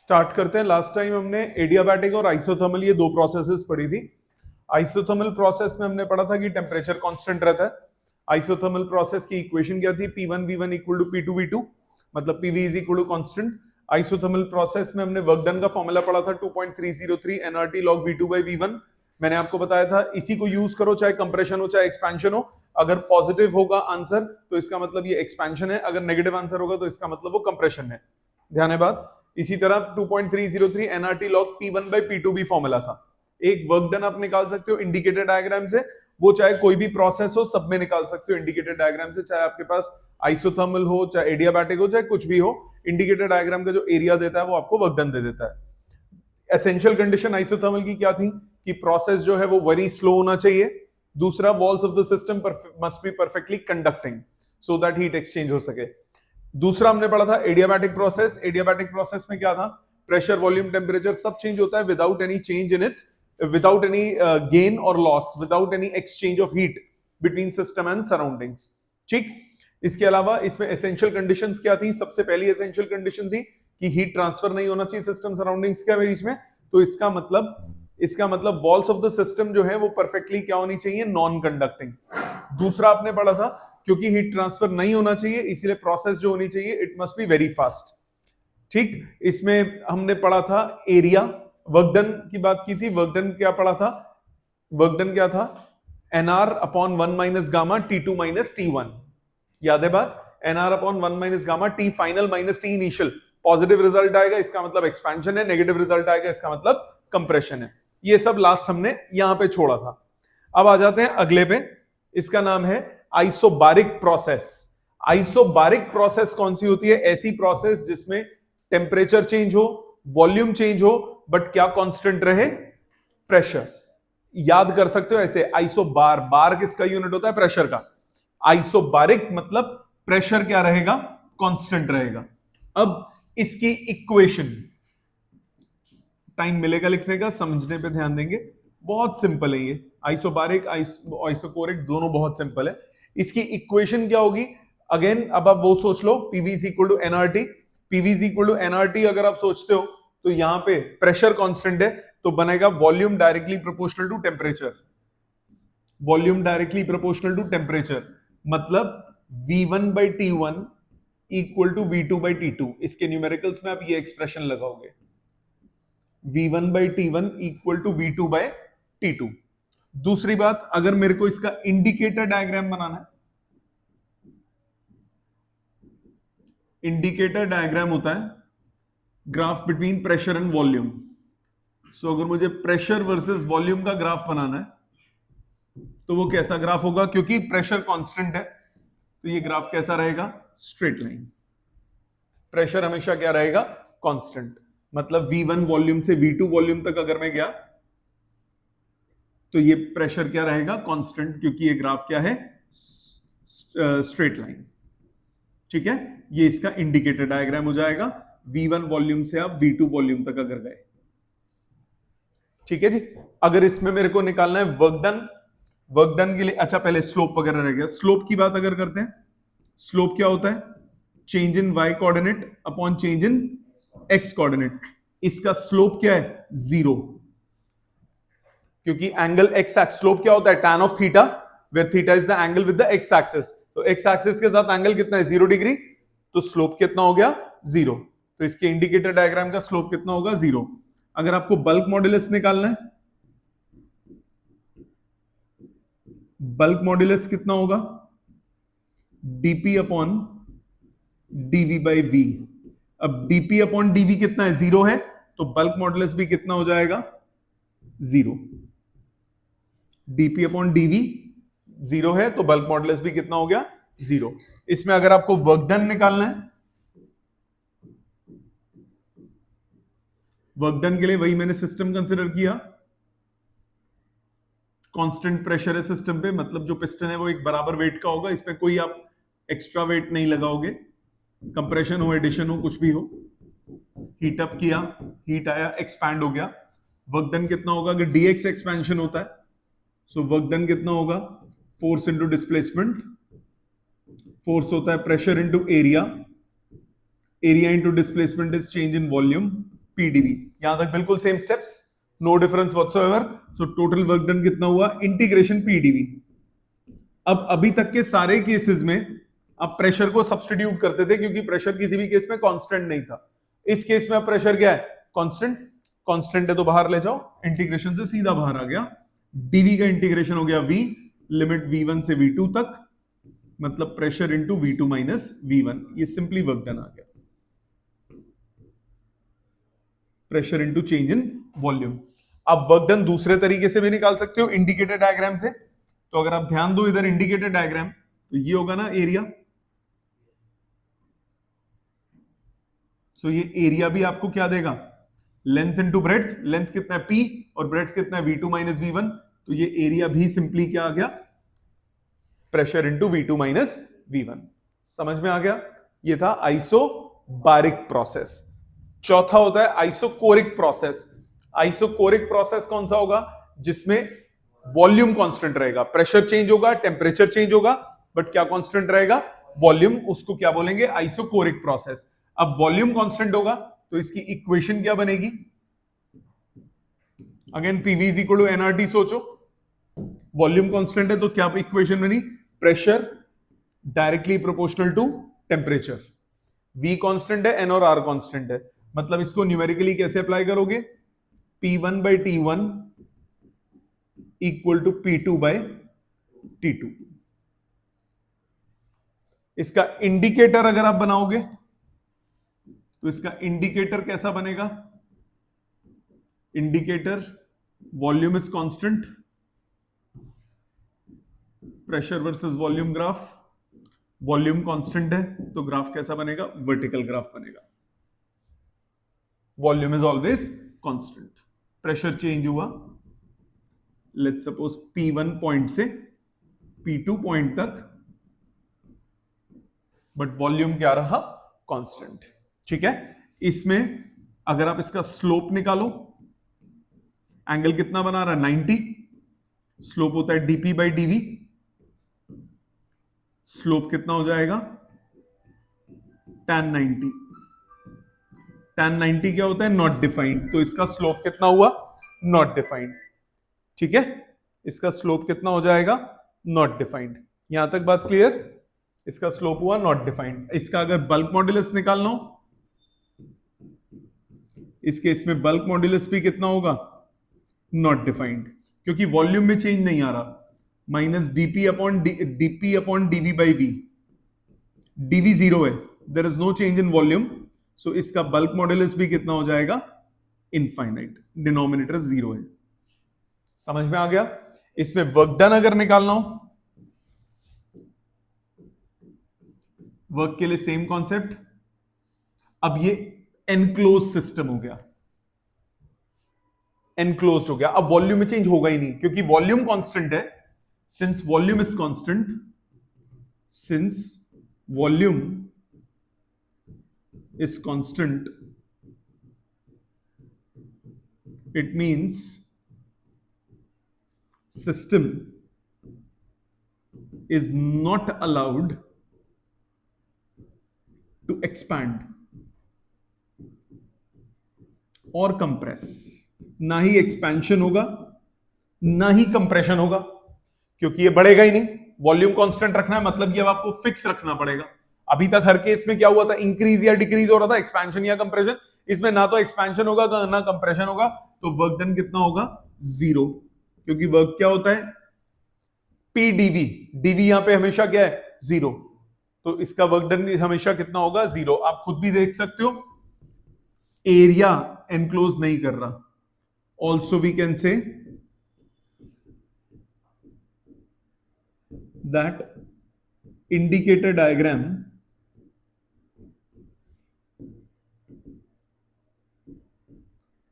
Start करते हैं। Last time हमने एडियाबैटिक और आइसोथर्मल ये दो प्रोसेसेस पढ़ी थी। आइसोथर्मल प्रोसेस में हमने पढ़ा था कि टेम्परेचर कांस्टेंट रहता है। आइसोथर्मल प्रोसेस की इक्वेशन क्या थी? P1 V1 equal to P2 V2, मतलब PV is equal to constant. Isothermal process में हमने वर्क डन का फॉर्मूला पढ़ा था 2.303 nRT log V2 by V1। मैंने आपको बताया था इसी को यूज करो, चाहे कंप्रेशन हो चाहे एक्सपेंशन हो। अगर पॉजिटिव होगा आंसर तो इसका मतलब ये एक्सपेंशन है, अगर नेगेटिव आंसर होगा तो इसका मतलब वो कंप्रेशन है। ध्यान है बात। इसी तरह 2.303 nRT log P1 by P2 भी फॉर्मूला था। एक वर्क डन आप निकाल सकते हो इंडिकेटर डायग्राम से, वो चाहे कोई भी प्रोसेस हो सब में निकाल सकते हो इंडिकेटर डायग्राम से, चाहे आपके पास आइसोथर्मल हो चाहे एडियाबैटिक हो चाहे कुछ भी हो। इंडिकेटर डायग्राम का जो एरिया देता है वो आपको वर्क डन दे देता है। एसेंशियल कंडीशन आइसोथर्मल की क्या थी कि प्रोसेस जो है वो वेरी स्लो होना चाहिए। दूसरा, walls of the system must be perfectly conducting so that heat exchange हो सके। दूसरा हमने पढ़ा था एडियाबैटिक प्रोसेस। एडियाबैटिक प्रोसेस में क्या था? प्रेशर, वॉल्यूम, टेम्परेचर सब चेंज होता है without any change in its, without any gain और loss, without any exchange of heat between system and surroundings. ठीक। इसके अलावा इसमें एसेंशियल कंडीशंस क्या थी? सबसे पहली एसेंशियल कंडीशन थी कि हीट ट्रांसफर नहीं होना चाहिए सिस्टम सराउंडिंग्स के बीच में। तो इसका मतलब वॉल्स ऑफ द सिस्टम जो है वो परफेक्टली क्या होनी चाहिए? Non conducting. दूसरा आपने पढ़ा था क्योंकि हीट ट्रांसफर नहीं होना चाहिए इसलिए प्रोसेस जो होनी चाहिए it must be very fast. ठीक। इसमें हमने पढ़ा था एरिया, वर्क डन की बात की थी। वर्क डन क्या पढ़ा था? वर्क डन क्या था? NR upon 1 minus gamma T2 minus T1। याद है बात? NR upon 1 minus gamma T final minus T initial. Positive result आएगा इसका मतलब एक्सपेंशन है, नेगेटिव रिजल्ट आएगा इसका मतलब कंप्रेशन है। ये सब लास्ट हमने यहां पे छोड़ा था। अब आ जाते हैं अगले पे। इसका नाम है आइसोबारिक प्रोसेस। आइसोबारिक प्रोसेस कौन सी होती है? ऐसी प्रोसेस जिसमें टेम्परेचर चेंज हो, वॉल्यूम चेंज हो, बट क्या कांस्टेंट रहे? प्रेशर। याद कर सकते हो ऐसे, आइसोबार, बार किसका यूनिट होता है? प्रेशर का। आइसोबारिक मतलब प्रेशर क्या रहेगा? कांस्टेंट रहेगा। अब इसकी इक्वेशन, टाइम मिलेगा लिखने का, समझने पे ध्यान देंगे। बहुत सिंपल है ये। आइसोबारिक आइसोकोरिक दोनों बहुत सिंपल है। इसकी इक्वेशन क्या होगी? अगेन अब आप वो सोच लो, PV is equal to nRT. PV is equal to nRT अगर आप सोचते हो तो यहां पे प्रेशर कांस्टेंट है तो बनेगा volume directly proportional to temperature. Volume directly proportional to temperature मतलब V1 by T1 equal to V2 by T2। इसके न्यूमेरिकल्स में आप ये एक्सप्रेशन लगाओगे, V1 by T1 equal to V2 by T2। दूसरी बात, अगर मेरे को इसका इंडिकेटर डायग्राम बनाना है, इंडिकेटर डायग्राम होता है graph between pressure and volume. So अगर मुझे प्रेशर वर्सेस वॉल्यूम का ग्राफ बनाना है तो वो कैसा ग्राफ होगा? क्योंकि प्रेशर कांस्टेंट है तो ये ग्राफ कैसा रहेगा? Straight line. प्रेशर हमेशा क्या रहेगा? कांस्टेंट। मतलब V1 वॉल्यूम से V2 वॉल्यूम तक अगर मैं गया तो ये प्रेशर क्या रहेगा? कांस्टेंट, क्योंकि ये ग्राफ क्या है? Straight line. ठीक है, ये इसका इंडिकेटर डायग्राम हो जाएगा। V1 वॉल्यूम से आप V2 वॉल्यूम तक अगर गए, ठीक है जी। अगर इसमें मेरे को निकालना है वर्क डन, वर्क डन के लिए अच्छा पहले स्लोप वगैरह रह गया। स्लोप की बात अगर करते हैं, स्लोप क्या होता है? Change in y coordinate upon change in x coordinate. इसका स्लोप क्या है? 0, क्योंकि एंगल x एक्स, स्लोप क्या होता है? tan of theta, where theta is the angle with the x axis. तो x एक्सिस के साथ एंगल कितना है? 0 डिग्री। तो स्लोप कितना हो गया? 0। तो इसके इंडिकेटर डायग्राम का स्लोप कितना होगा? 0। अगर आपको बल्क मॉड्यूलस निकालना है, बल्क मॉड्यूलस कितना होगा? dp upon dv by v। अब dp अपॉन dv कितना है? 0 है, तो बल्क मॉड्यूलस भी कितना हो जाएगा? 0। dp अपॉन dv 0 है तो बल्क मॉड्यूलस भी कितना हो गया? 0। इसमें अगर आपको वर्क डन निकालना है, वर्क डन के लिए वही मैंने सिस्टम कंसिडर किया। कांस्टेंट प्रेशर है सिस्टम पे, मतलब जो पिस्टन है वो एक बराबर वेट का होगा, इसमें कोई आप एक्स्ट्रा वेट नहीं लगाओगे। कंप्रेशन हो, एडिशन हो, कुछ भी हो। हीट अप किया, हीट आया, एक्सपैंड हो गया। वर्क डन कितना होगा? अगर dx एक्सपेंशन होता है सो वर्क डन कितना होगा? Force into displacement. फोर्स होता है pressure into area, area into displacement is change in volume PDV. यहां तक बिल्कुल same steps, no difference whatsoever. So total work done कितना हुआ, इंटीग्रेशन पीडीवी। अब अभी तक के सारे केसेस में आप प्रेशर को सब्स्टिट्यूट करते थे क्योंकि प्रेशर किसी भी केस में कांस्टेंट नहीं था। इस केस में अब प्रेशर क्या है, कांस्टेंट। कांस्टेंट है तो बाहर ले जाओ, इंटीग्रेशन से सीधा बाहर आ गया। डीवी का इंटीग्रेशन हो गया v, लिमिट v1 से v2 तक, मतलब pressure into v2 minus v1। ये सिंपली वर्क डन आ गया, pressure into change in volume. आप वर्क डन दूसरे तरीके से भी निकाल सकते हो, इंडिकेटर डायग्राम से। तो अगर आप ध्यान दो इधर इंडिकेटर डायग्राम, तो ये होगा ना एरिया। सो ये एरिया भी आपको क्या देगा, लेंथ इंटू ब्रेड्थ। लेंथ कितना है p और ब्रेड्थ कितना है v2 माइनस v1। तो ये एरिया भी सिंपली क्या आ गया, pressure into v2 minus v1। समझ में आ गया। ये था आइसोबारिक प्रोसेस। चौथा होता है आइसोकोरिक प्रोसेस। आइसोकोरिक प्रोसेस कौन सा होगा, जिसमें वॉल्यूम कांस्टेंट रहेगा, प्रेशर चेंज होगा, टेम्परेचर चेंज होगा, बट क्या कांस्टेंट रहेगा, वॉल्यूम। उसको क्या बोलेंगे, आइसोकोरिक प्रोसेस। अब वॉल्यूम कांस्टेंट होगा तो इसकी इक्वेशन क्या बनेगी, again PV is equal to NRT. सोचो वॉल्यूम कांस्टेंट है तो क्या इक्वेशन बनी, pressure directly proportional to temperature. v constant है, n और r कांस्टेंट है, मतलब इसको न्यूमेरिकली कैसे अप्लाई करोगे, P1 by T1 equal to P2 by T2। इसका इंडिकेटर अगर आप बनाओगे तो इसका इंडिकेटर कैसा बनेगा, indicator volume is constant, pressure versus volume graph. Volume constant है तो ग्राफ कैसा बनेगा, वर्टिकल ग्राफ बनेगा। Volume is always constant. Pressure change हुआ, लेट्स सपोज P1 पॉइंट से P2 पॉइंट तक, बट वॉल्यूम क्या रहा, कांस्टेंट। ठीक है। इसमें अगर आप इसका स्लोप निकालो, एंगल कितना बना रहा है, 90। स्लोप होता है dp बाई dv। स्लोप कितना हो जाएगा, tan 90। tan 90 क्या होता है, नॉट डिफाइंड। तो इसका स्लोप कितना हुआ, नॉट डिफाइंड। ठीक है, इसका स्लोप कितना हो जाएगा, नॉट डिफाइंड। यहां तक बात क्लियर। इसका स्लोप हुआ नॉट डिफाइंड। इसका अगर बल्क मॉड्यूलस निकालना हो, इस केस में बल्क मॉड्यूलस भी कितना होगा, नॉट डिफाइंड, क्योंकि वॉल्यूम में चेंज नहीं आ रहा। Minus dP upon dV by V. DV zero है, there is no change in volume, so इसका बल्क मॉड्यूलस भी कितना हो जाएगा, इनफाइनाइट। डिनोमिनेटर जीरो है। समझ में आ गया। इसमें वर्क डन अगर निकालना हो, वर्क के लिए सेम कॉन्सेप्ट। अब ये एनक्लोज सिस्टम हो गया, एनक्लोज हो गया। अब वॉल्यूम में चेंज होगा ही नहीं क्योंकि वॉल्यूम कांस्टेंट है। Since volume is constant, since volume is constant, it means system is not allowed to expand or compress। ना ही एक्सपेंशन होगा ना ही कंप्रेशन होगा, क्योंकि ये बढ़ेगा ही नहीं। वॉल्यूम कांस्टेंट रखना है, मतलब ये अब आपको फिक्स रखना पड़ेगा। अभी तक हर केस में क्या हुआ था, इंक्रीज या डिक्रीज हो रहा था, एक्सपेंशन या कंप्रेशन। इसमें ना तो एक्सपेंशन होगा ना कंप्रेशन होगा, तो वर्क डन कितना होगा, जीरो। क्योंकि वर्क क्या होता है, पीडीवी। डीवी यहां पे हमेशा क्या है, जीरो। तो इसका वर्क डन हमेशा कितना होगा, जीरो। आप खुद भी देख सकते हो, एरिया एनक्लोज नहीं कर रहा। Also we can say that indicator diagram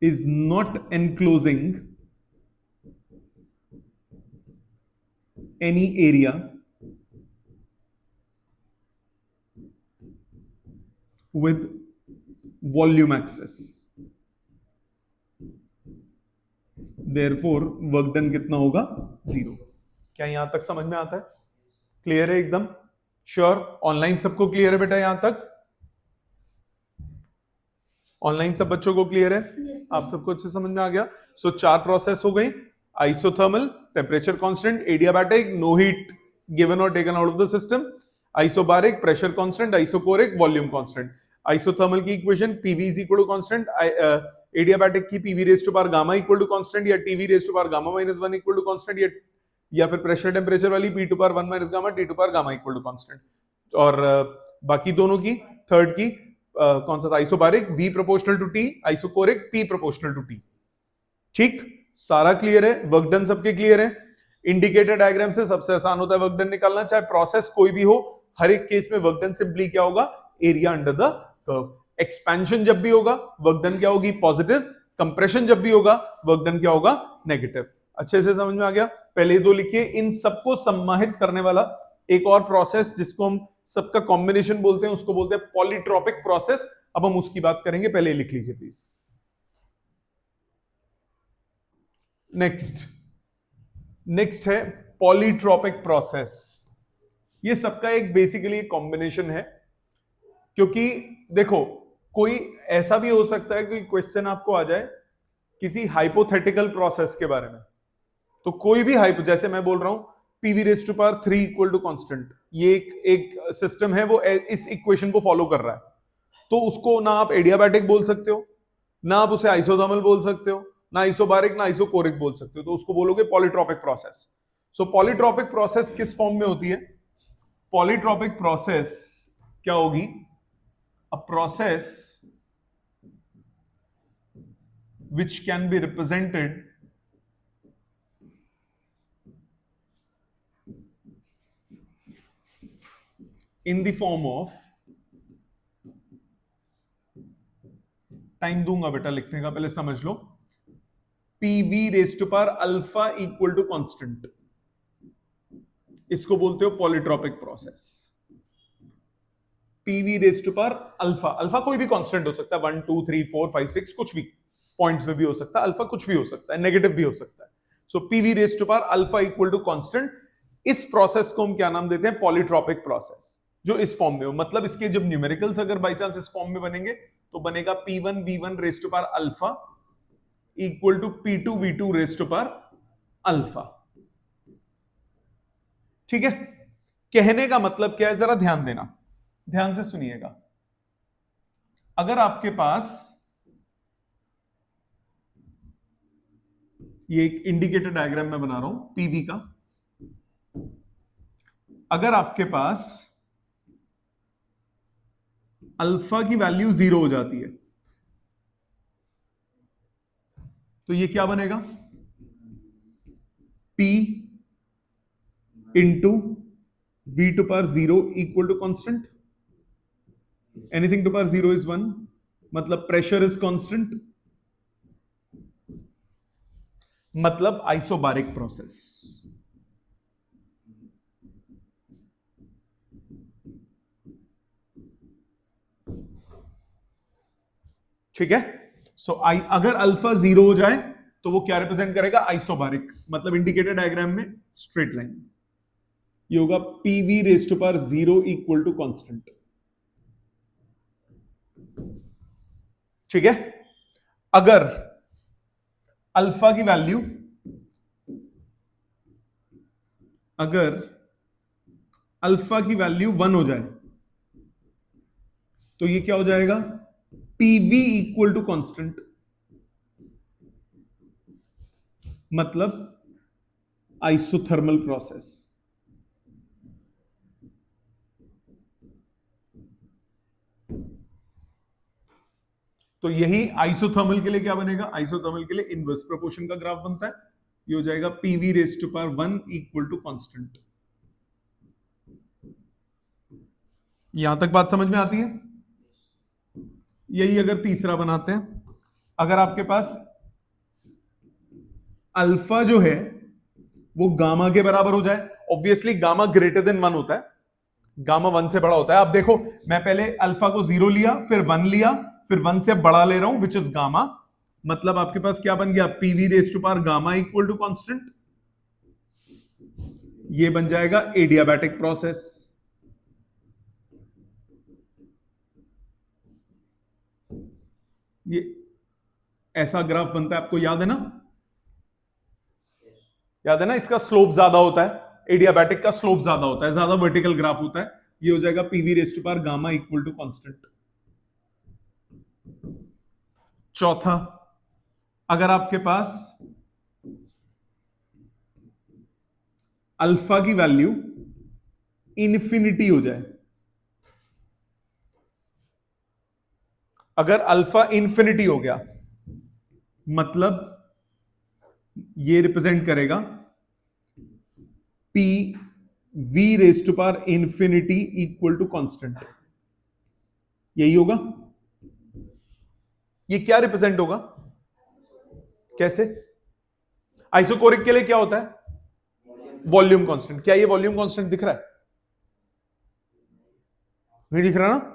is not enclosing any area with volume access, therefore work done कितना होगा, जीरो। क्या यहां तक समझ में आता है, क्लियर है एकदम, श्योर। ऑनलाइन सबको क्लियर है बेटा यहां तक। ऑनलाइन सब बच्चों को क्लियर है? Yes, आप सबको अच्छे समझ में आ गया? सो चार प्रोसेस हो गई, isothermal, temperature constant, adiabatic, no heat given और taken out of the system, isobaric, pressure constant, isochoric, volume constant. Isothermal की equation PV is equal to constant, adiabatic की PV raise to power gamma equal to constant, या TV raise to power gamma minus 1 equal to constant, या फिर pressure temperature वाली P to power 1 minus gamma, T to power gamma equal to constant. और बाकी दोनों की, third की कौन सा था, isobaric V proportional to T, isochoric P proportional to T. ठीक, सारा क्लियर है? वर्क डन सबके क्लियर है? इंडिकेटर डायग्राम से सबसे आसान होता है वर्क डन निकालना, चाहे प्रोसेस कोई भी हो, हर एक केस में वर्क डन सिंपली क्या होगा, area under the curve. Expansion जब भी होगा वर्क डन क्या होगी, पॉजिटिव। कंप्रेशन जब भी होगा वर्क डन क्या होगा, नेगेटिव। अच्छे से समझ में आ गया? पहले दो लिखिए। इन सबको सम्मानित करने वाला एक और प्रोसेस जिसको हम सबका कॉम्बिनेशन बोलते हैं, उसको बोलते हैं पॉलीट्रोपिक प्रोसेस। अब हम उसकी बात करेंगे, पहले लिख लीजिए प्लीज। नेक्स्ट है पॉलीट्रोपिक प्रोसेस। ये सबका एक बेसिकली कॉम्बिनेशन है, क्योंकि देखो कोई ऐसा भी हो सकता है कि क्वेश्चन आपको आ जाए किसी हाइपोथेटिकल प्रोसेस के बारे में, तो कोई भी हाइपो, जैसे मैं बोल रहा हूं PV raise to power 3 equal to constant, ये एक सिस्टम है, वो इस इक्वेशन को फॉलो कर रहा है, तो उसको ना आप एडियाबैटिक बोल सकते हो, ना आप उसे आइसोथर्मल बोल सकते हो, ना आइसोबारिक, ना आइसोकोरिक बोल सकते हो, तो उसको बोलोगे polytropic process. So polytropic process किस फॉर्म में होती है? पॉलीट्रोपिक प्रोसेस क्या होगी, a process which can be represented in the form of, time दूंगा बेटा लिखने का, पहले समझ लो, PV raise to power alpha equal to constant, इसको बोलते हो polytropic process. PV raise to power alpha, alpha कोई भी कांस्टेंट हो सकता है, 1 2 3 4 5 6 कुछ भी पॉइंट्स में भी हो सकता है, अल्फा कुछ भी हो सकता है, नेगेटिव भी हो सकता है। So PV raise to power alpha equal to constant, इस प्रोसेस को हम क्या नाम देते हैं, पॉलीट्रोपिक प्रोसेस, जो इस फॉर्म में हो। मतलब इसके जब न्यूमेरिकल्स अगर बाई चांस इस फॉर्म में बनेंगे तो बनेगा P1 V1 raise to power alpha equal to P2 V2 raise to power alpha. ठीक है, कहने का मतलब क्या है, जरा ध्यान देना, ध्यान से सुनिएगा। अगर आपके पास ये एक इंडिकेटर डायग्राम में बना रहा हूं पीवी का, अगर आपके पास अल्फा की वैल्यू 0 हो जाती है तो ये क्या बनेगा, P into V to power 0 equal to constant, anything to power 0 is 1, मतलब प्रेशर इज कांस्टेंट, मतलब आइसोबारिक प्रोसेस। ठीक है, सो अगर अल्फा 0 हो जाए तो वो क्या रिप्रेजेंट करेगा, आइसोबारिक, मतलब इंडिकेटर डायग्राम में स्ट्रेट लाइन, ये होगा PV raise to power 0 equal to constant. ठीक है, अगर अल्फा की वैल्यू, अगर अल्फा की वैल्यू 1 हो जाए तो ये क्या हो जाएगा, पीवी इक्वल टू कांस्टेंट, मतलब आइसोथर्मल प्रोसेस। तो यही आइसोथर्मल के लिए क्या बनेगा, आइसोथर्मल के लिए इनवर्स प्रोपोर्शन का ग्राफ बनता है, ये हो जाएगा PV raise to power 1 equal to constant. यहां तक बात समझ में आती है? यही अगर तीसरा बनाते हैं, अगर आपके पास अल्फा जो है वो गामा के बराबर हो जाए, ऑब्वियसली गामा ग्रेटर देन 1 होता है, गामा 1 से बड़ा होता है। अब देखो मैं पहले अल्फा को 0 लिया, फिर 1 लिया, फिर 1 से बड़ा ले रहा हूं विच इज गामा, मतलब आपके पास क्या बन गया, PV raise to power gamma equal to constant, ये बन जाएगा एडियाबैटिक प्रोसेस। ये ऐसा ग्राफ बनता है, आपको याद है ना? याद है ना? इसका स्लोप ज्यादा होता है, एडियाबैटिक का स्लोप ज्यादा होता है, ज्यादा वर्टिकल ग्राफ होता है। ये हो जाएगा PV raised power gamma equal to constant. चौथा, अगर आपके पास अल्फा की वैल्यू इन्फिनिटी हो जाए, अगर अल्फा इन्फिनिटी हो गया, मतलब ये रिप्रेजेंट करेगा P V raise to power infinity equal to constant. यही होगा। ये क्या रिप्रेजेंट होगा? कैसे? आइसोकोरिक के लिए क्या होता है? Volume constant. क्या ये वॉल्यूम कांस्टेंट दिख रहा है? नहीं दिख रहा ना?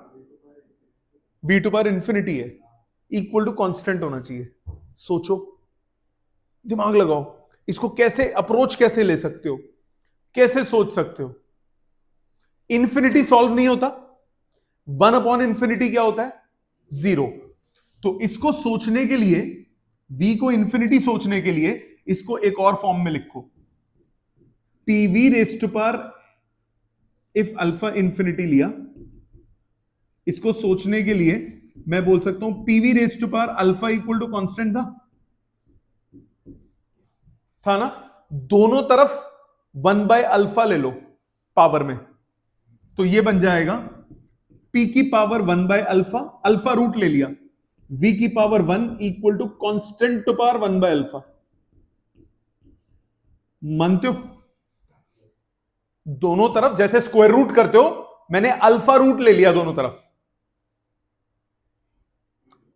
वी टू पावर इंफिनिटी है, इक्वल टू कांस्टेंट होना चाहिए। सोचो, दिमाग लगाओ, इसको कैसे अप्रोच कैसे ले सकते हो, कैसे सोच सकते हो? इंफिनिटी सॉल्व नहीं होता, 1 अपॉन इंफिनिटी क्या होता है? 0। तो इसको सोचने के लिए, v को इंफिनिटी सोचने के लिए, इसको एक और फॉर्म में लिखो, pv raise to power, if alpha infinity लिया, इसको सोचने के लिए मैं बोल सकता हूं pv raise to power alpha equal to constant था ना? दोनों तरफ 1 बाय अल्फा ले लो पावर में, तो ये बन जाएगा p की power 1 by alpha, alpha root ले लिया, v की power 1 equal to constant to power 1 by alpha. मानते हो? दोनों तरफ जैसे स्क्वायर रूट करते हो, मैंने अल्फा रूट ले लिया, दोनों तरफ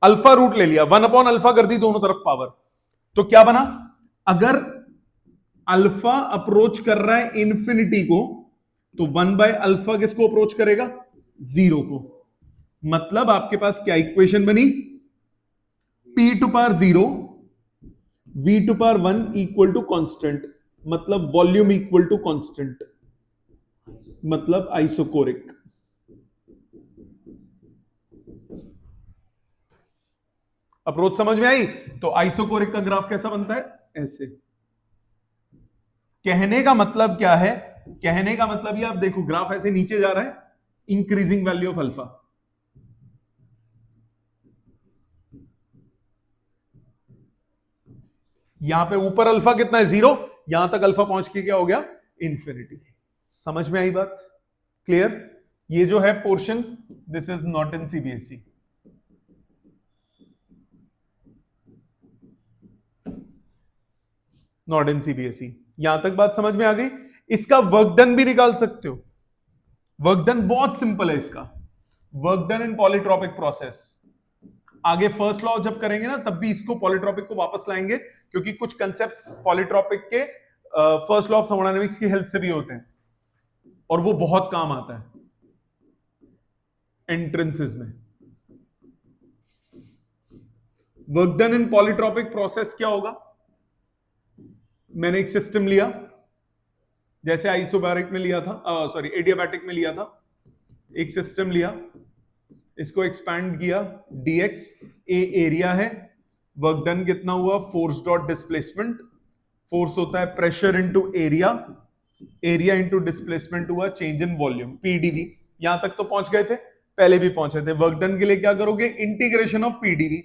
अल्फा रूट ले लिया, 1 अपॉन अल्फा कर दी दोनों तरफ पावर। तो क्या बना? अगर अल्फा अप्रोच कर रहा है इंफिनिटी को, तो 1 बाय अल्फा किसको अप्रोच करेगा? 0 को। मतलब आपके पास क्या इक्वेशन बनी? p to power 0 v to power 1 equal to constant, मतलब वॉल्यूम इक्वल टू कांस्टेंट, मतलब आइसोकोरिक। अप्रोच समझ में आई? तो आइसोकोरिक का ग्राफ कैसा बनता है? ऐसे। कहने का मतलब क्या है? कहने का मतलब ये, आप देखो ग्राफ ऐसे नीचे जा रहा है, इंक्रीजिंग वैल्यू ऑफ अल्फा। यहां पे ऊपर अल्फा कितना है? 0। यहां तक अल्फा पहुंच के क्या हो गया? इंफिनिटी। समझ में आई बात? क्लियर? ये जो है portion, this is not in CBSE. Not in CBSE. यहां तक बात समझ में आ गई? इसका वर्क डन भी निकाल सकते हो। वर्क डन बहुत सिंपल है इसका। Work done in polytropic process. आगे फर्स्ट लॉ जब करेंगे ना, तब भी इसको पॉलीट्रॉपिक को वापस लाएंगे, क्योंकि कुछ कंसेप्ट्स पॉलीट्रॉपिक के फर्स्ट लॉ ऑफ थर्मोडायनेमिक्स की हेल्प से भी होते हैं, और वो बहुत काम आता है एंट्रेंसेस में। Work done in polytropic process क्या होगा? मैंने एक सिस्टम लिया, जैसे आइसोबैरिक में लिया था, सॉरी एडियाबैटिक में लिया था, एक सिस्टम लिया, इसको एक्सपैंड किया, dx ए एरिया है, वर्क डन कितना हुआ? Force dot displacement. फोर्स होता है pressure into area, area into displacement हुआ चेंज इन वॉल्यूम, पीडीवी। यहां तक तो पहुंच गए थे, पहले भी पहुंचे थे। वर्क डन के लिए क्या करोगे? Integration of PDV,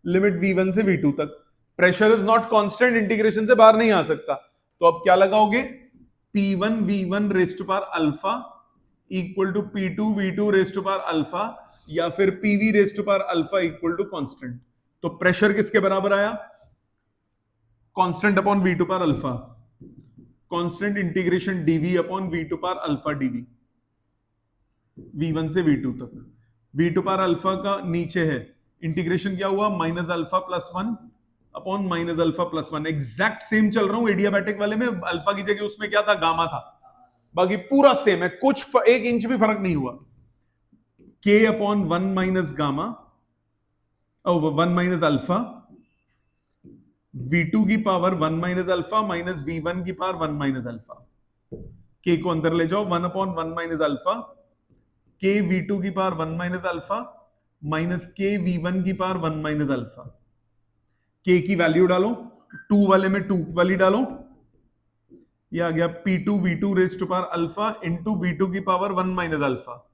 limit v1 से v2 तक। Pressure is not constant, integration से बाहर नहीं आ सकता, तो अब क्या लगाओगे? P1 V1 raise to power alpha equal to P2 V2 raise to power alpha, या फिर PV raise to power alpha equal to constant. तो प्रेशर किसके बराबर आया? Constant upon V2 power alpha, constant integration dV upon V2 power alpha dV, V1 से V2 तक। V2 power alpha का नीचे है, इंटीग्रेशन क्या हुआ? Minus alpha plus 1 upon minus alpha plus 1। Exact same चल रहा हूं एडियाबैटिक वाले में, अल्फा की जगह उसमें क्या था? गामा था। बाकी पूरा सेम है, कुछ 1 इंच भी फर्क नहीं हुआ। k upon 1 minus gamma, 1 minus alpha, v2 की power 1 minus alpha minus v1 की पावर 1 माइनस अल्फा। k को अंदर ले जाओ, 1 upon 1 minus alpha, k v2 की पावर 1 माइनस अल्फा माइनस के V1 की पावर 1 माइनस अल्फा। के की वैल्यू डालो, 2 वाले में 2 वाली डालो, ये आ गया P2 V2 raise to power alpha into V2 की power 1 minus alpha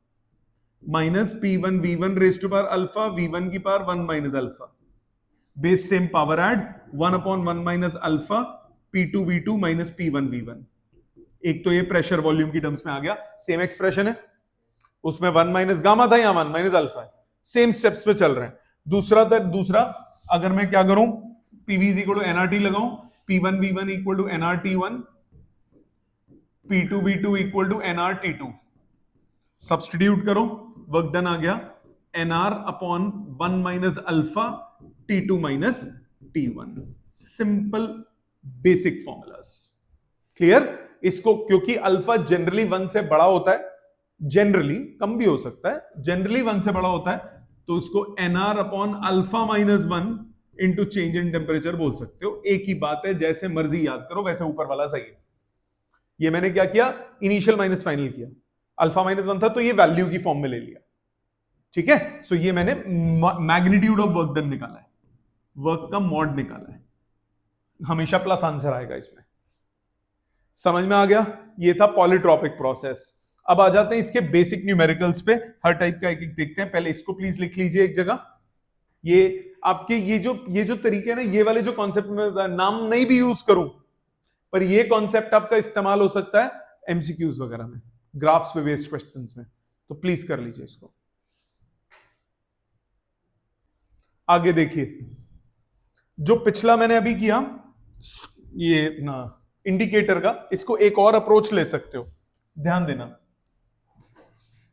minus P1 V1 raise to power alpha V1 की power 1 minus alpha. Base same power add 1 upon 1 minus alpha P2 V2 minus P1 V1। एक तो ये pressure volume की terms में आ गया, same expression है, उसमें 1 minus gamma था, यहां 1 माइनस अल्फा है, सेम स्टेप्स पे चल रहे हैं। दूसरा अगर मैं क्या करूं, PV is equal to nRT लगाऊं, P1 V1 equal to nRT one, P2 V2 equal to nRT two, substitute करो, वर्क डन आ गया nR upon 1 minus alpha T2 minus T1। Simple basic formulas, clear. इसको क्योंकि अल्फा जनरली 1 से बड़ा होता है, जनरली कम भी हो सकता है, जनरली 1 से बड़ा होता है, तो उसको NR upon alpha minus 1 into change in temperature बोल सकते हो। एक ही बात है, जैसे मर्जी याद करो, वैसे ऊपर वाला सही है। ये मैंने क्या किया, इनिशियल माइनस फाइनल किया, अल्फा माइनस 1 था तो ये वैल्यू की फॉर्म में ले लिया, ठीक है। सो ये मैंने मैग्नीट्यूड ऑफ वर्क डन निकाला है, वर्क का मॉड निकाला है, हमेशा प्लस आंसर आएगा इसमें। समझ में आ गया, ये था पॉलीट्रॉपिक प्रोसेस। अब आ जाते हैं इसके बेसिक न्यूमेरिकल्स पे, हर टाइप का एक एक देखते हैं। पहले इसको प्लीज लिख लीजिए एक जगह। ये आपके ये जो तरीके हैं ना, ये वाले जो कॉन्सेप्ट में नाम नहीं भी यूज करूं, पर ये कॉन्सेप्ट आपका इस्तेमाल हो सकता है एमसीक्यूज वगैरह में, ग्राफ्स पे बेस्ड क्वेश्चंस में, तो प्लीज कर लीजिए इसको। आगे देखिए, जो पिछला मैंने अभी किया, ये ना इंडिकेटर का, इसको एक और अप्रोच ले सकते हो, ध्यान देना।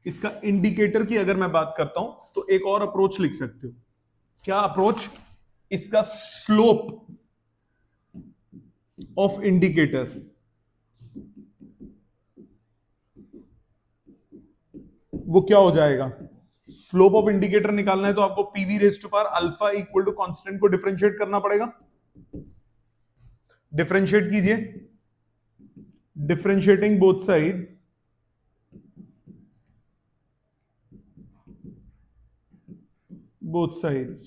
इसका इंडिकेटर की अगर मैं बात करता हूं तो एक और अप्रोच लिख सकते हो। क्या अप्रोच? इसका स्लोप ऑफ इंडिकेटर, वो क्या हो जाएगा? स्लोप ऑफ इंडिकेटर निकालना है तो आपको PV raise to power alpha equal to constant को डिफरेंशिएट करना पड़ेगा। डिफरेंशिएट कीजिए, differentiating both side, both sides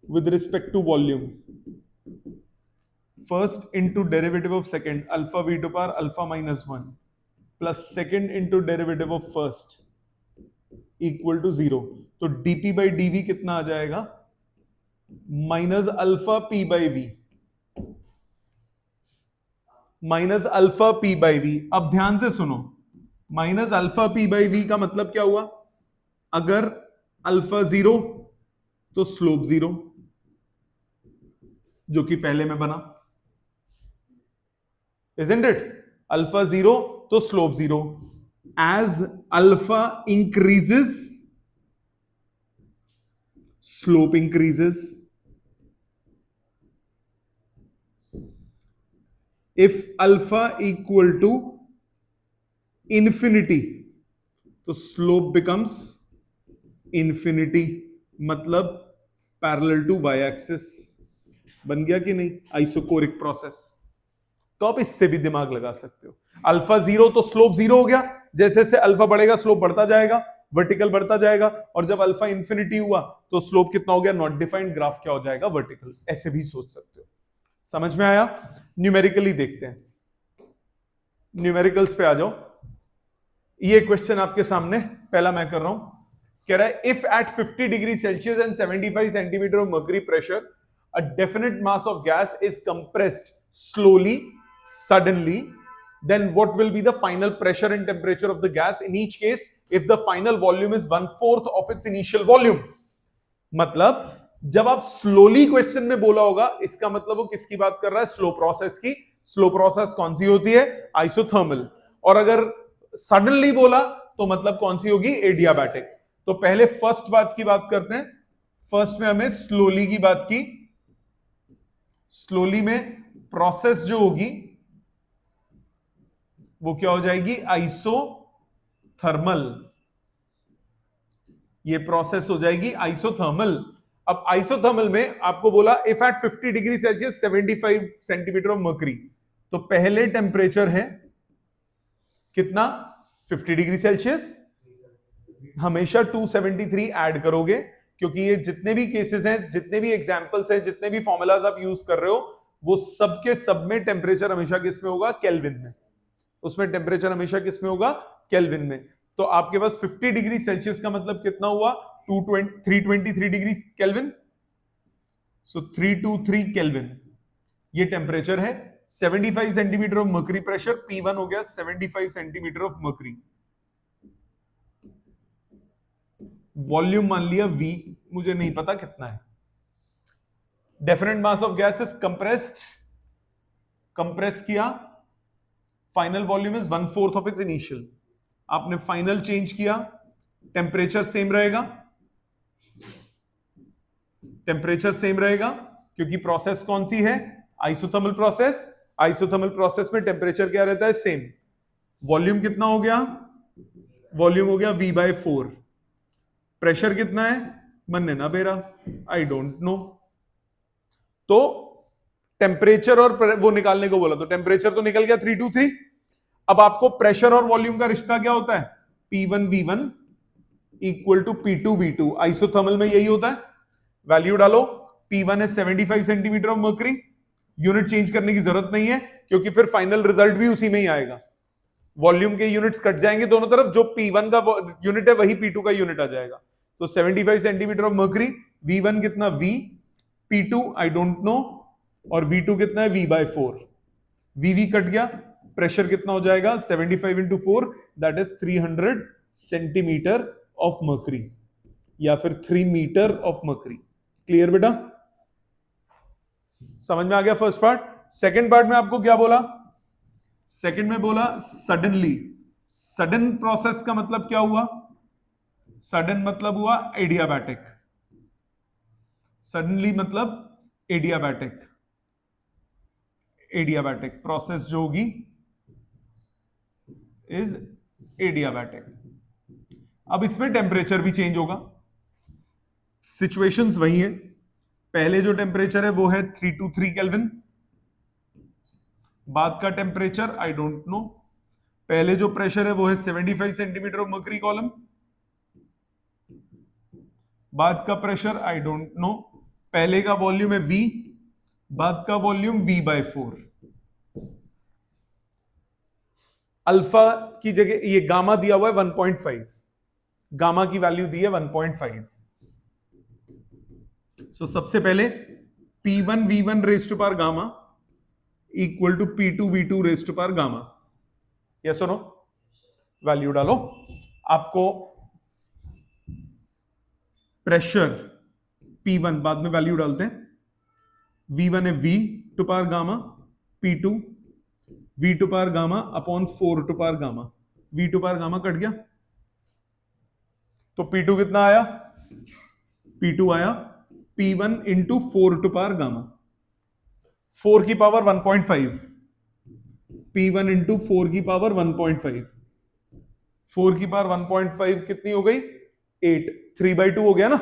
with respect to volume. First into derivative of second, alpha v to power alpha minus 1 plus second into derivative of first equal to 0. तो dp by dv कितना आ जाएगा? Minus alpha p by v, minus alpha p by v। अब ध्यान से सुनो, minus alpha p by v का मतलब क्या हुआ? अगर अल्फा 0 तो स्लोप 0, जो कि पहले में बना, isn't it? अल्फा 0 तो slope 0। As alpha increases slope increases. If alpha equal to infinity तो स्लोप बिकम्स इंफिनिटी, मतलब पैरेलल टू वाई एक्सिस। बन गया कि नहीं? Isochoric process. तो आप इससे भी दिमाग लगा सकते हो। अल्फा 0 तो स्लोप 0 हो गया, जैसे जैसे अल्फा बढ़ेगा स्लोप बढ़ता जाएगा, वर्टिकल बढ़ता जाएगा, और जब अल्फा इंफिनिटी हुआ तो स्लोप कितना हो गया? नॉट डिफाइंड, ग्राफ क्या हो जाएगा? वर्टिकल। ऐसे भी सोच सकते हो। समझ में आया? न्यूमेरिकली देखते हैं, न्यूमेरिकल्स पे आ जाओ। ये क्वेश्चन आपके सामने पहला मैं कर रहा हूं, कह रहा है if at 50 degree Celsius and 75 centimetre of mercury pressure a definite mass of gas is compressed slowly suddenly, then what will be the final pressure and temperature of the gas in each case if the final volume is 1/4 of its initial volume। मतलब जब आप slowly question में बोला होगा, इसका मतलब वो किसकी बात कर रहा है? स्लो प्रोसेस की। स्लो प्रोसेस कौन सी होती है? आइसोथर्मल। और अगर सडनली बोला तो मतलब कौन सी होगी? एडियाबैटिक। तो पहले फर्स्ट बात की बात करते हैं। फर्स्ट में हमें स्लोली की बात की। स्लोली में प्रोसेस जो होगी वो क्या हो जाएगी? आइसोथर्मल। ये प्रोसेस हो जाएगी आइसोथर्मल। अब आइसोथर्मल में आपको बोला if at 50 degree Celsius 75 centimetre of mercury, तो पहले टेम्परेचर है कितना? 50 डिग्री सेल्सियस हमेशा 273 ऐड करोगे, क्योंकि ये जितने भी केसेस हैं, जितने भी एग्जांपल्स हैं, जितने भी फॉर्मूलाज आप यूज कर रहे हो, वो सब के सब में टेम्परेचर हमेशा किस में होगा? केल्विन में। उसमें टेम्परेचर हमेशा किस में होगा? केल्विन में। तो आपके पास 50 डिग्री सेल्सियस का मतलब कितना हुआ? 323 डिग्री केल्विन। सो 323 केल्विन ये टेम्परेचर है। 75 centimetre of mercury pressure, P1 हो गया 75 सेंटीमीटर ऑफ मर्करी। वॉल्यूम मान लिया V, मुझे नहीं पता कितना है। Definite mass of gas is compressed, compress किया, final volume is 1/4 of its initial. आपने फाइनल चेंज किया, टेम्परेचर सेम रहेगा, टेम्परेचर सेम रहेगा, क्योंकि प्रोसेस कौन सी है? Isothermal process. आइसोथर्मल प्रोसेस में टेम्परेचर क्या रहता है? सेम। वॉल्यूम कितना हो गया? वॉल्यूम हो गया V/4। प्रेशर कितना है? मन ना बेरा, आई डोंट नो। तो टेम्परेचर और वो निकालने को बोला, तो टेम्परेचर तो निकल गया 323। अब आपको प्रेशर और वॉल्यूम का रिश्ता क्या होता है? P1V1 equal to P2V2। Isothermal में यही होता है। वैल्यू डालो। P1 है 75 centimetre of mercury. Unit change करने की जरूरत नहीं है, क्योंकि फिर फाइनल रिजल्ट भी उसी में ही आएगा। वॉल्यूम के यूनिट्स कट जाएंगे दोनों तरफ, जो P1 का यूनिट है वही P2 का यूनिट आ जाएगा। तो 75 सेंटीमीटर ऑफ मर्करी, V1 कितना? V, P2 I don't know, और V2 कितना है? V/4। VV कट गया, प्रेशर कितना हो जाएगा? 75 into 4, that is 300 centimetre of mercury, या फिर 3 मीटर ऑफ मर्करी। क्लियर बेटा? समझ में आ गया फर्स्ट पार्ट। सेकंड पार्ट में आपको क्या बोला? सेकंड में बोला सडनली। सडन प्रोसेस का मतलब क्या हुआ? सडन मतलब हुआ एडियाबैटिक। सडनली मतलब एडियाबैटिक। एडियाबैटिक प्रोसेस जो होगी इज एडियाबैटिक। अब इसमें टेम्परेचर भी चेंज होगा, सिचुएशंस वही है। पहले जो टेम्परेचर है वो है 323 केल्विन, बाद का टेम्परेचर आई डोंट नो। पहले जो प्रेशर है वो है 75 सेंटीमीटर ऑफ मर्करी कॉलम, बाद का प्रेशर आई डोंट नो। पहले का वॉल्यूम है V, बाद का वॉल्यूम V/4। अल्फा की जगह ये गामा दिया हुआ है 1.5, गामा की वैल्यू दी है 1.5। सो सबसे पहले P1V1 raise to power gamma equal to P2V2 raise to power gamma. Yes और नो? वैल्यू डालो। आपको प्रेशर P1 बाद में वैल्यू डालते हैं। V1 है V to power gamma, P2 V to power gamma upon 4 to power gamma. V to power gamma cut गया, तो P2 कितना आया? P2 आया P1 into 4 to power gamma. 4 की पावर 1.5, P1 इंटू 4 की पावर 1.5। 4 की पावर 1.5 कितनी हो गई? 8। 3/2 हो गया ना?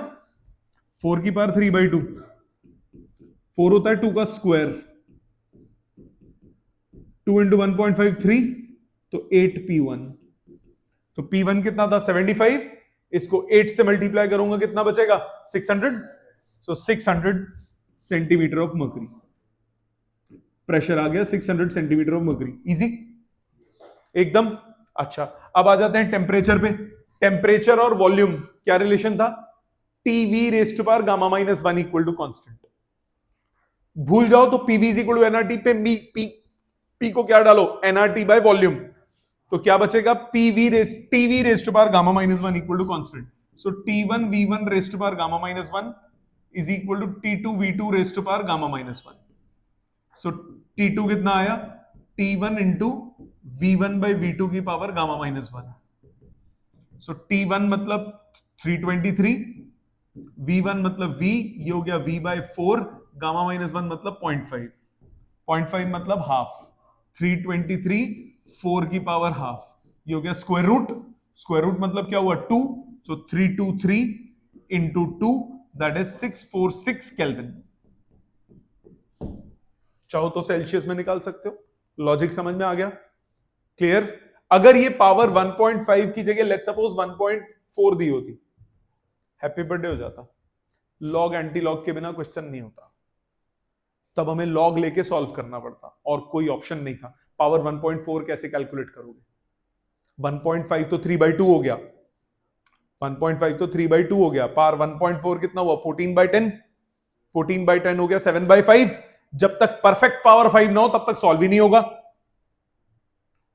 4 की पावर 3/2, 4 होता है 2 का स्क्वायर, 2 इंटू 1.5 3, तो 8 P1। तो P1 कितना था? 75। इसको 8 से मल्टीप्लाई करूंगा, कितना बचेगा? 600। सो 600 सेंटीमीटर ऑफ मर्करी। प्रेशर आ गया 600 सेंटीमीटर ऑफ मर्करी। इजी एकदम। अच्छा, अब आ जाते हैं टेम्परेचर पे। टेम्परेचर और वॉल्यूम क्या रिलेशन था? TV raise to power gamma -1 equal to constant. भूल जाओ तो PV is equal to NRT पे पी को क्या डालो? NRT by volume. तो क्या बचेगा? TV raise to power gamma -1 equal to constant. So T1V1 raise to power gamma -1 is equal to T2V2 raise to power gamma -1। So T2 कितना आया? T1 into V1/V2 की power gamma -1। सो T1 मतलब 323, V1 मतलब V, ये हो गया V/4, gamma -1 मतलब 0.5, 0.5 मतलब हाफ। 323 4 की पावर हाफ, ये हो गया स्क्वायर रूट। स्क्वायर रूट मतलब क्या हुआ? 2। सो 323 इंटू 2 दैट इज 646 केल्विन। चाहो तो सेल्सियस में निकाल सकते हो। लॉजिक समझ में आ गया? क्लियर? अगर ये पावर 1.5 की जगह लेट्स सपोज 1.4 दी होती, हैप्पी बर्थडे हो जाता। लॉग एंटी लॉग के बिना क्वेश्चन नहीं होता, तब हमें लॉग लेके सॉल्व करना पड़ता और कोई ऑप्शन नहीं था। पावर 1.4 कैसे कैलकुलेट करोगे? 1.5 तो 3/2 हो गया, 1.5 तो 3/2 हो गया, पावर 1.4 कितना हुआ? 14/10, 14/10 हो गया 7/5। जब तक परफेक्ट पावर 5 ना हो तब तक सॉल्व ही नहीं होगा,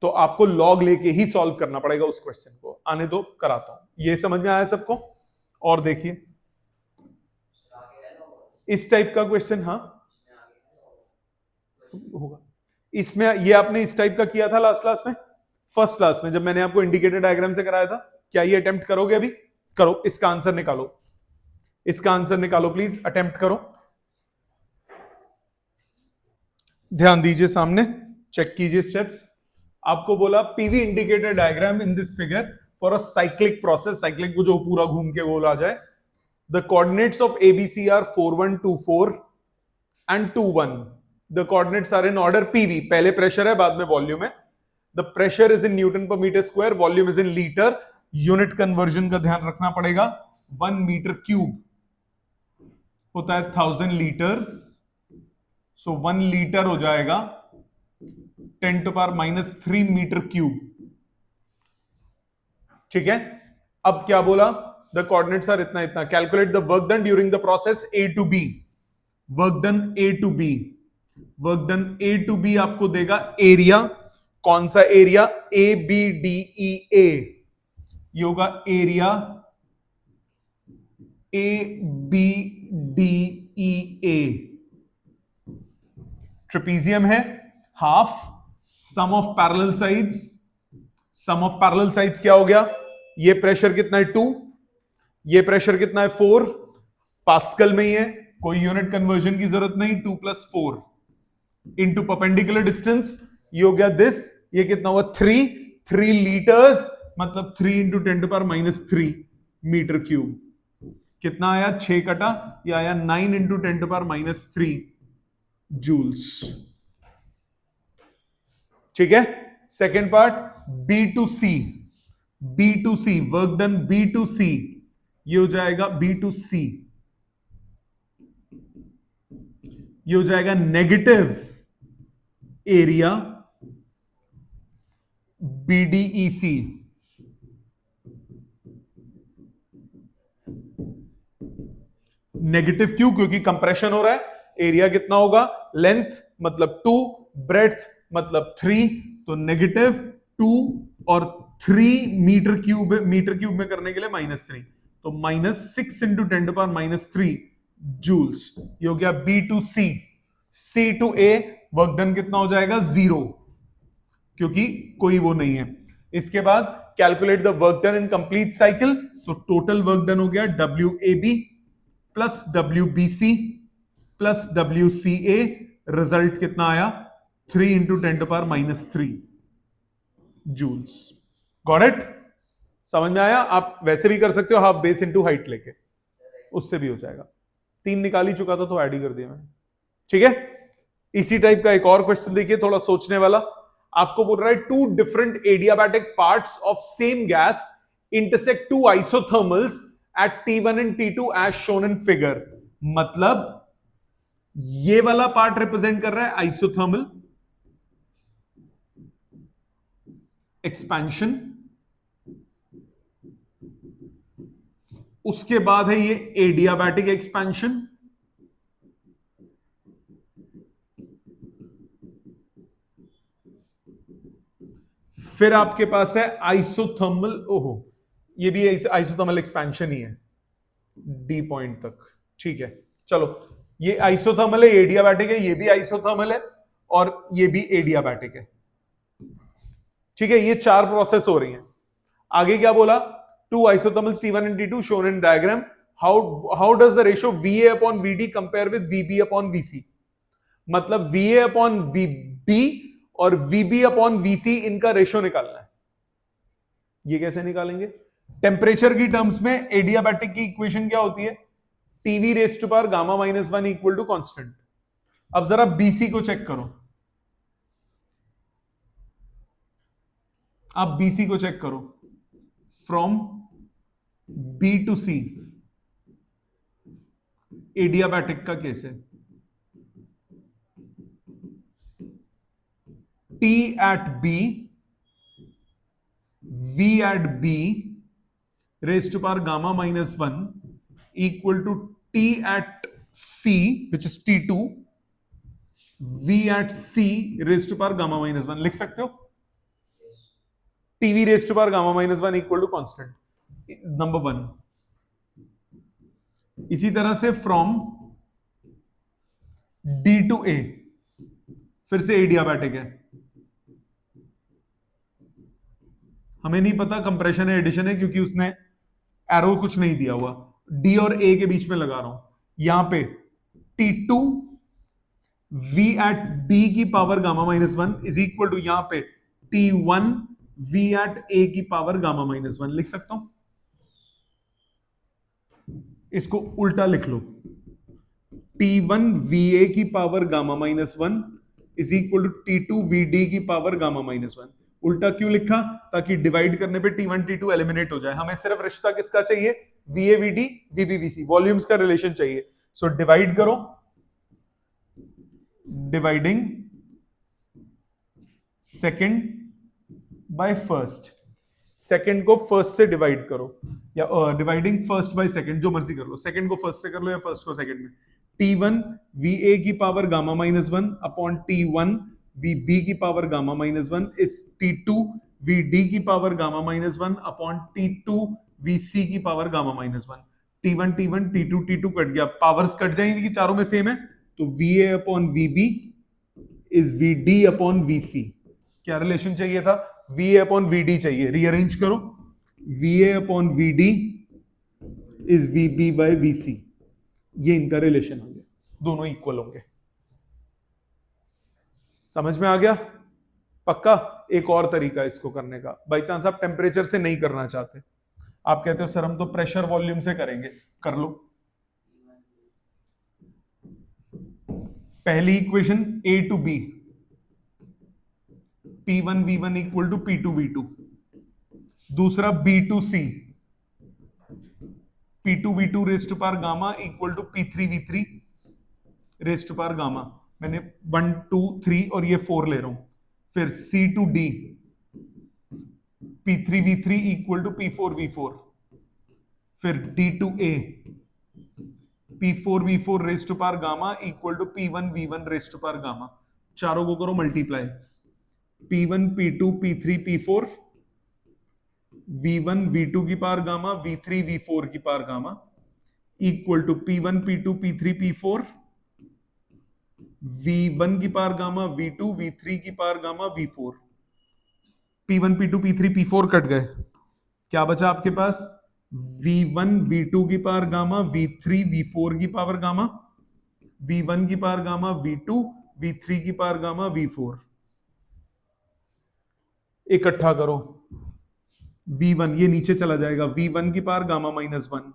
तो आपको लॉग लेके ही सॉल्व करना पड़ेगा उस क्वेश्चन को। आने दो, कराता हूं। ये समझ में आया सबको? और देखिए इस टाइप का क्वेश्चन, हाँ होगा इसमें। ये आपने इस टाइप का किया था लास्ट क्लास में, फर्स्ट क्लास में, जब मैंने आपको इंडिकेटर डायग्राम से कराया था। क्या ये अटेम्प्ट करोगे? अभी करो, इसका आंसर निकालो, इसका आंसर निकालो प्लीज, अटेम्प्ट करो। ध्यान दीजिए, सामने चेक कीजिए स्टेप्स। आपको बोला PV indicator diagram in this figure for a cyclic process, cyclic को जो पूरा घूम के गोल आ जाए। The coordinates of ABC are 4, 1, 2, 4 and 2, 1। The coordinates are in order PV, पहले प्रेशर है बाद में वॉल्यूम है। The pressure is in newton per metre square, volume is in litre. Unit conversion का ध्यान रखना पड़ेगा। 1 मीटर क्यूब होता है 1000 लीटर्स, सो 1 लीटर हो जाएगा 10⁻³ मीटर क्यूब। ठीक है, अब क्या बोला? द कोऑर्डिनेट्स आर इतना इतना। Calculate the work done during the process A to B. Work done A to B, work done A to B आपको देगा एरिया। कौन सा area? A B D E A. ये होगा area A B D E A. Trapezium है half, sum of parallel sides, sum of parallel sides क्या हो गया? ये प्रेशर कितना है? 2, ये प्रेशर कितना है? 4, पास्कल में ही है, कोई यूनिट कन्वर्जन की जरूरत नहीं। 2 + 4 इंटू परपेंडिकुलर डिस्टेंस, ये हो गया दिस। ये कितना हुआ? 3 लीटर्स, मतलब 3 × 10⁻³ मीटर क्यूब। कितना आया? 6 कटा, ये आया 9 × 10⁻³ जूल्स। ठीक है, second part B to C. B to C, work done B to C, ये हो जाएगा बी टू सी, ये हो जाएगा नेगेटिव एरिया बीडीईसी। नेगेटिव क्यों? क्योंकि कंप्रेशन हो रहा है। एरिया कितना होगा? लेंथ मतलब 2, ब्रेड्थ मतलब 3, तो नेगेटिव 2 और 3 मीटर क्यूब, मीटर क्यूब में करने के लिए -3, तो -6 × 10⁻³ जूल्स। ये हो गया B to C. C to A, work done कितना हो जाएगा? 0, क्योंकि कोई वो नहीं है। इसके बाद calculate the work done in complete cycle, तो टोटल वर्क डन हो गया WAB plus WBC plus WCA। Result कितना आया? 3 × 10⁻³ जूल्स। Got it? समझ में आया? आप वैसे भी कर सकते हो, हाफ बेस इनटू हाइट लेके, उससे भी हो जाएगा। 3 निकाल ही चुका था तो ऐड ही कर दिया मैंने। ठीक है, इसी टाइप का एक और क्वेश्चन देखिए, थोड़ा सोचने वाला। आपको बोल रहा है 2 different adiabatic parts of same gas intersect 2 isothermals at T1 and T2 as shown in figure. मतलब ये वाला पार्ट रिप्रेजेंट कर रहा है आइसोथर्मल एक्सपेंशन, उसके बाद है ये एडियाबैटिक एक्सपेंशन, फिर आपके पास है आइसोथर्मल, ओहो ये भी आइसोथर्मल एक्सपेंशन ही है डी पॉइंट तक। ठीक है, चलो ये आइसोथर्मल है, एडियाबैटिक है, ये भी आइसोथर्मल है और ये भी एडियाबैटिक है। ठीक है, ये 4 प्रोसेस हो रही हैं। आगे क्या बोला? 2 isothermals T1 and T2 shown in diagram. How does the ratio VA/VD compare with VB/VC? मतलब VA/VB और VB/VC इनका रेशियो निकालना है। ये कैसे निकालेंगे? टेम्परेचर की टर्म्स में एडियाबैटिक की इक्वेशन क्या होती है? TV raise to power gamma minus one equal to constant. अब जरा बीसी को चेक करो, आप बीसी को चेक करो, from B to C adiabatic का केस है। T at B, V at B raise to power gamma minus 1 equal to T at C which is T2 V at C raise to power gamma minus 1। लिख सकते हो TV raise to power gamma minus 1 equal to constant, number 1। इसी तरह से from D to A, फिर से adiabatic है। हमें नहीं पता कंप्रेशन है एडिशन है, क्योंकि उसने एरो कुछ नहीं दिया हुआ। डी और ए के बीच में लगा रहा हूं यहां पे T2 V एट D की power gamma minus 1 is equal to यहां पे T1 V एट A की पावर गामा माइनस 1। लिख सकता हूं, इसको उल्टा लिख लो, T1 VA की power gamma minus 1 is equal to T2 VD की पावर गामा माइनस 1। उल्टा क्यों लिखा? ताकि डिवाइड करने पे T1 T2 एलिमिनेट हो जाए। हमें सिर्फ रिश्ता किसका चाहिए? VA VD VB VC, volumes का रिलेशन चाहिए। सो डिवाइड करो, dividing second by first, second को फर्स्ट से डिवाइड करो, या डिवाइडिंग फर्स्ट बाय सेकंड, जो मर्जी कर लो, सेकंड को फर्स्ट से कर लो या फर्स्ट को सेकंड में। T1 VA की power gamma minus 1 upon T1 VB की power gamma minus 1 is T2 VD की power gamma minus 1 upon T2 VC की power gamma minus 1। T1 T1 T2 T2 cut गया, पावर्स कट जाएंगी कि चारों में सेम है, तो VA upon VB is VD upon VC। क्या रिलेशन चाहिए था? VA अपॉन VD चाहिए, रीअरेंज करो, VA upon VD is VB bye VC। ये इनका रिलेशन होंगे, दोनों इक्वल होंगे। समझ में आ गया? पक्का? एक और तरीका इसको करने का, बाई चांस आप टेम्परेचर से नहीं करना चाहते, आप कहते हो सर हम तो प्रेशर वॉल्यूम से करेंगे, कर लो। पहली equation A to B, P1 V1 equal to P2 V2। दूसरा B to C, P2 V2 raise to power gamma equal to P3 V3 raise to power gamma. मैंने 1 2 3 और ये 4 ले रहा हूं। फिर C to D, P3 V3 equal to P4 V4। फिर D to A, P4 V4 raise to power gamma equal to P1 V1 raise to power gamma. चारों को करो multiply, P1 P2 P3 P4 V1 V2 की power gamma V3 V4 की power gamma equal to P1 P2 P3 P4 V1 की power gamma V2 V3 की power gamma V4। P1 P2 P3 P4 cut गए, क्या बचा आपके पास? V1 V2 की power gamma V3 V4 की power gamma, V1 की पावर गामा V2 V3 की पावर गामा V4। इकट्ठा करो, V1 ये नीचे चला जाएगा, V1 की पावर गामा माइनस 1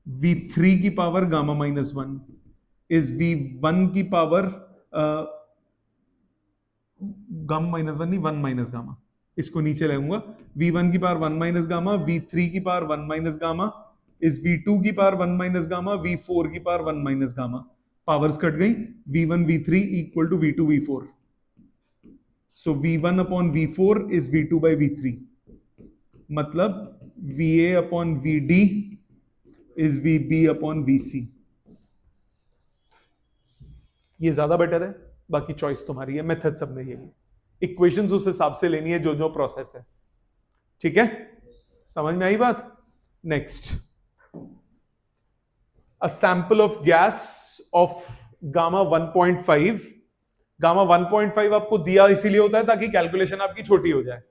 V3 की power gamma minus 1 is V1 की पावर गामा माइनस 1 नहीं 1 माइनस गामा, इसको नीचे लाऊंगा, V1 की पावर 1 माइनस गामा V3 की power 1 minus gamma is V2 की पावर 1 माइनस गामा V4 की power 1 minus gamma. Powers cut गई, V1 V3 equal to V2 V4। So V1 upon V4 is V2 by V3, मतलब VA upon VD is VB upon VC। ये ज्यादा better है, बाकी choice तुम्हारी है, method सब में यही, इक्वेशंस उस हिसाब से लेनी है जो जो प्रोसेस है। ठीक है, समझ में आई बात? Next, a sample of gas off gamma 1.5। Gamma 1.5 आपको दिया इसीलिए होता है ताकि कैलकुलेशन आपकी छोटी हो जाए।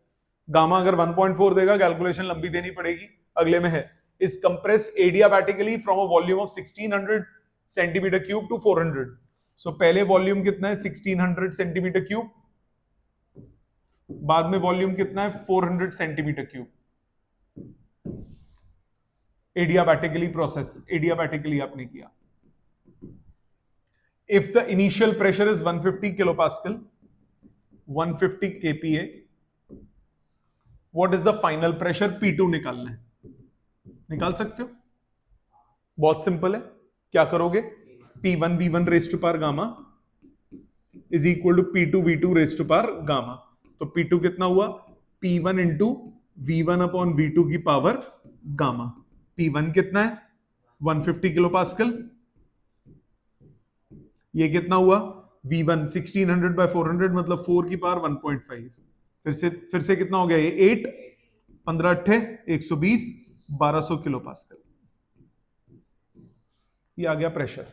गामा अगर 1.4 देगा कैलकुलेशन लंबी देनी पड़ेगी। अगले में है, is compressed adiabatically from a volume of 1600 centimetre cube to 400। So पहले वॉल्यूम कितना है? 1600 सेंटीमीटर क्यूब, बाद में वॉल्यूम कितना है? 400 centimetre cube. Adiabatically process, adiabatically आपने किया। If the initial pressure is 150 kilopascal, 150 kPa, what is the final pressure P2 निकालना है। निकाल सकते हो, बहुत सिंपल है। क्या करोगे, P1 V1 raise to power gamma is equal to P2 V2 raise to power gamma. तो P2 कितना हुआ, P1 into V1 upon V2 की पावर गामा। P1 कितना है 150 किलो पास्कल, ये कितना हुआ V1 1600 बाय 400 मतलब 4 की पावर 1.5। फिर से कितना हो गया ये 8 15 अट्ठे 120 1200 किलो पास्कल। ये आ गया प्रेशर।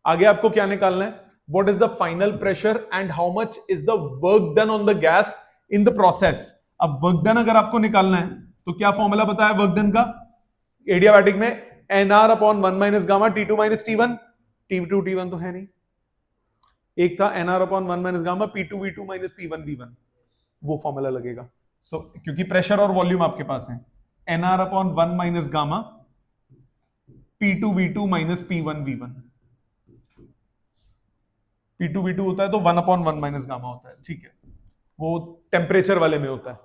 आगे आपको क्या निकालना है, what is the final pressure and how much is the work done on the gas in the process. अब वर्क डन अगर आपको निकालना है तो क्या फॉर्मूला बताया वर्क डन का एडियाबैटिक में, NR upon 1 minus gamma T2 minus T1। T2 T1 तो है नहीं, एक था NR upon 1 minus gamma P2 V2 minus P1 V1, वो फॉर्मूला लगेगा। सो क्योंकि प्रेशर और वॉल्यूम आपके पास है, NR upon 1 minus gamma P2 V2 minus P1 V1। P2 V2 होता है तो 1 अपॉन 1 माइनस गामा होता है, ठीक है, वो टेम्परेचर वाले में होता है।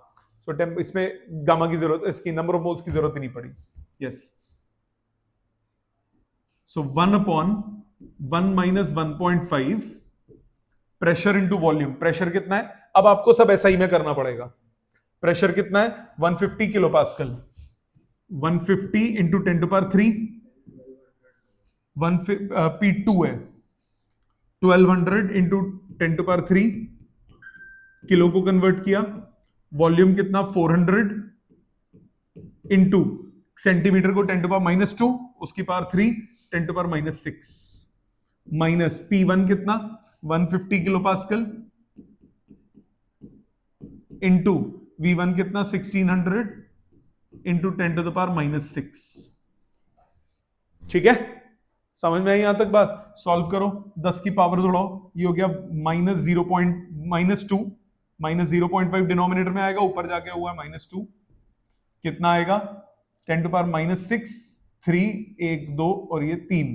सो इसमें गामा की जरूरत, इसकी नंबर ऑफ मोल्स की जरूरत ही नहीं पड़ी। यस, सो 1 upon 1 minus 1.5 pressure into volume. Pressure कितना है, अब आपको सब ऐसा ही में करना पड़ेगा। प्रेशर कितना है 150 kilo pascal, 150 into 10 to power 3, P2 है 1200 इंटू 10 टू पावर 3 किलो को कन्वर्ट किया। वॉल्यूम कितना 400 इंटू सेंटीमीटर को 10 टू पावर -2 उसकी power 3 10 to power -6 minus P1 कितना 150 किलो पास्कल इंटू V1 कितना 1600 इंटू 10 टू द पावर -6। ठीक है, समझ में आई यहां तक बात। सॉल्व करो, 10 की पावर जोड़ो, ये हो गया -2 -0.5 डिनोमिनेटर में आएगा, ऊपर जाके हुआ -2 कितना आएगा 10 टू पावर -6 3 1 2 और ये 3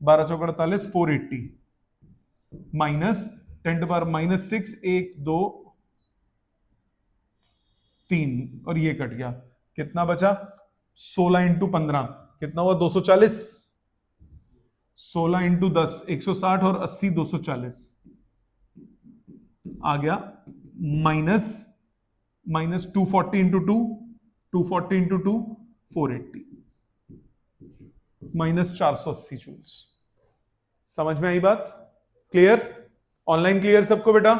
12 चौक 48 480 माइनस 10 टू पावर -6 1 2 3 और ये कट गया, कितना बचा 16 इंटू 15 कितना हुआ 240, 16 इंटू 10 160 और 80 240 आ गया minus 240 into 2 240 into 2 480 minus 480 joules. समझ में आई बात, क्लियर, ऑनलाइन क्लियर सबको बेटा।